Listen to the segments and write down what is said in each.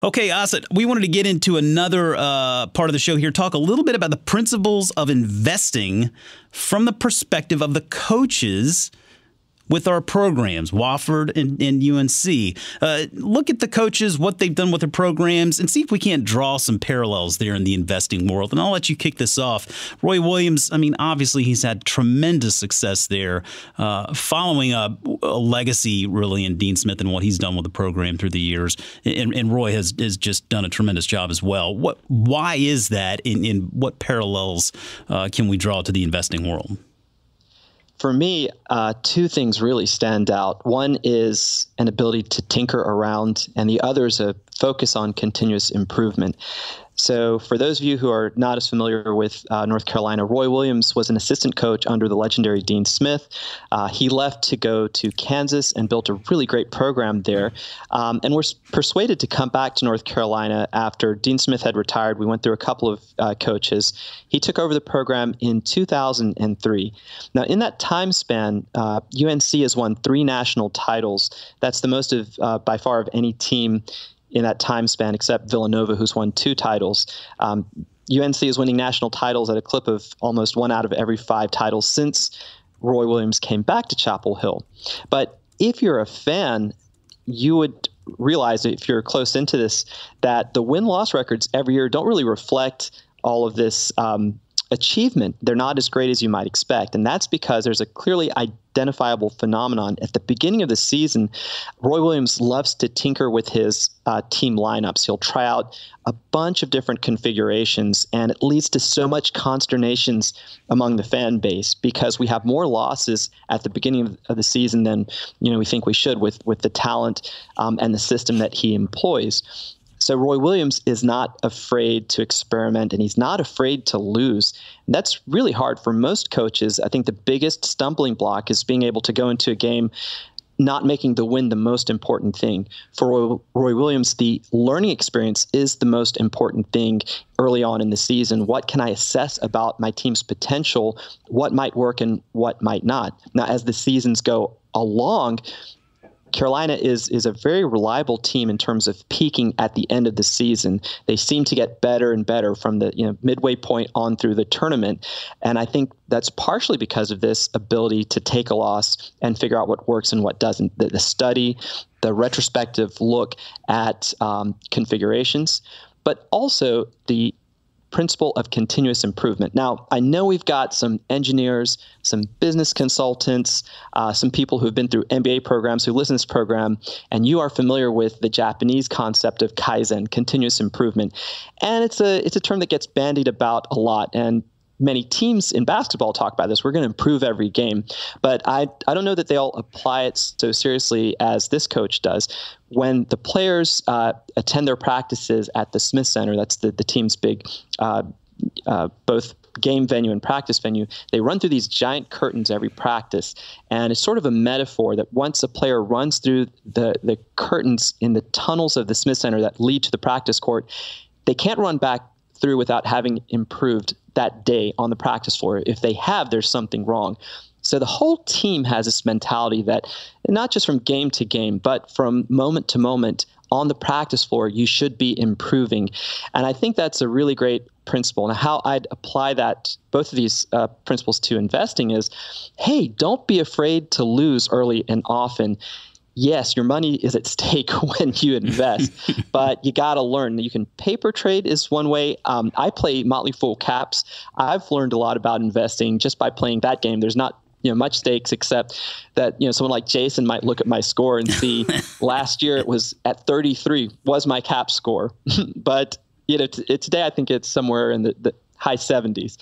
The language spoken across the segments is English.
Okay, Asit, we wanted to get into another part of the show here, talk a little bit about the principles of investing from the perspective of the coaches with our programs, Wofford and UNC. Look at the coaches, what they've done with their programs, and see if we can't draw some parallels there in the investing world. And I'll let you kick this off. Roy Williams, I mean, obviously he's had tremendous success there, following a legacy really in Dean Smith and what he's done with the program through the years. And Roy has just done a tremendous job as well. Why is that, and what parallels can we draw to the investing world? For me, two things really stand out. One is an ability to tinker around, and the other is a focus on continuous improvement. So for those of you who are not as familiar with North Carolina, Roy Williams was an assistant coach under the legendary Dean Smith. He left to go to Kansas and built a really great program there, and was persuaded to come back to North Carolina after Dean Smith had retired. We went through a couple of coaches. He took over the program in 2003. Now, in that time span, UNC has won 3 national titles. That's the most by far of any team in that time span, except Villanova, who's won 2 titles. UNC is winning national titles at a clip of almost 1 out of every 5 titles since Roy Williams came back to Chapel Hill. But if you're a fan, you would realize, if you're close into this, that the win-loss records every year don't really reflect all of this achievement. They're not as great as you might expect. And that's because there's a clearly identifiable phenomenon. At the beginning of the season, Roy Williams loves to tinker with his team lineups. He'll try out a bunch of different configurations, and it leads to so much consternations among the fan base because we have more losses at the beginning of the season than we think we should with the talent and the system that he employs. So Roy Williams is not afraid to experiment, and he's not afraid to lose. And that's really hard for most coaches. I think the biggest stumbling block is being able to go into a game not making the win the most important thing. For Roy Williams, the learning experience is the most important thing early on in the season. What can I assess about my team's potential? What might work and what might not? Now, as the seasons go along, Carolina is a very reliable team in terms of peaking at the end of the season. They seem to get better and better from the midway point on through the tournament. And I think that's partially because of this ability to take a loss and figure out what works and what doesn't. The study, the retrospective look at configurations, but also the principle of continuous improvement. Now, I know we've got some engineers, some business consultants, some people who've been through MBA programs who listen to this program, and you are familiar with the Japanese concept of Kaizen, continuous improvement. And it's a term that gets bandied about a lot, and many teams in basketball talk about this. We're going to improve every game. But I don't know that they all apply it so seriously as this coach does. When the players attend their practices at the Smith Center, that's the team's big both game venue and practice venue, they run through these giant curtains every practice. And it's sort of a metaphor that once a player runs through the curtains in the tunnels of the Smith Center that lead to the practice court, they can't run back through without having improved that day on the practice floor. If they have, there's something wrong. So the whole team has this mentality that not just from game to game, but from moment to moment on the practice floor, you should be improving. And I think that's a really great principle. Now, how I'd apply that, both of these principles to investing is, hey, don't be afraid to lose early and often. Yes, your money is at stake when you invest, but you got to learn. You can paper trade is one way. I play Motley full caps. I've learned a lot about investing just by playing that game. There's not much stakes except that someone like Jason might look at my score and see last year it was at 33 was my cap score, but today I think it's somewhere in the high 70s.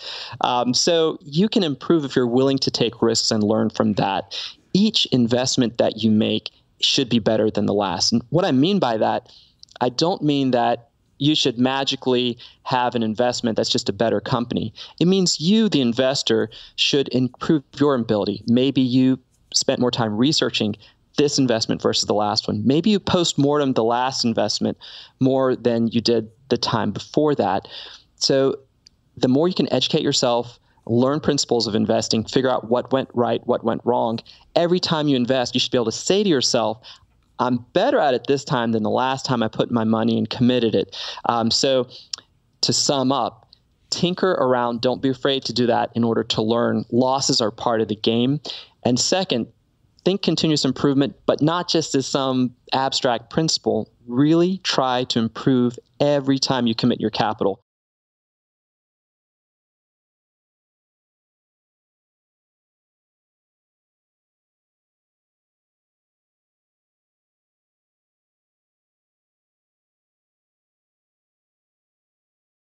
So you can improve if you're willing to take risks and learn from that. Each investment that you make should be better than the last. And what I mean by that, I don't mean that you should magically have an investment that's just a better company. It means you, the investor, should improve your ability. Maybe you spent more time researching this investment versus the last one. Maybe you post-mortem the last investment more than you did the time before that. So the more you can educate yourself, learn principles of investing, figure out what went right, what went wrong. Every time you invest, you should be able to say to yourself, I'm better at it this time than the last time I put my money and committed it. So to sum up, tinker around. Don't be afraid to do that in order to learn. Losses are part of the game. And second, think continuous improvement, but not just as some abstract principle. Really try to improve every time you commit your capital.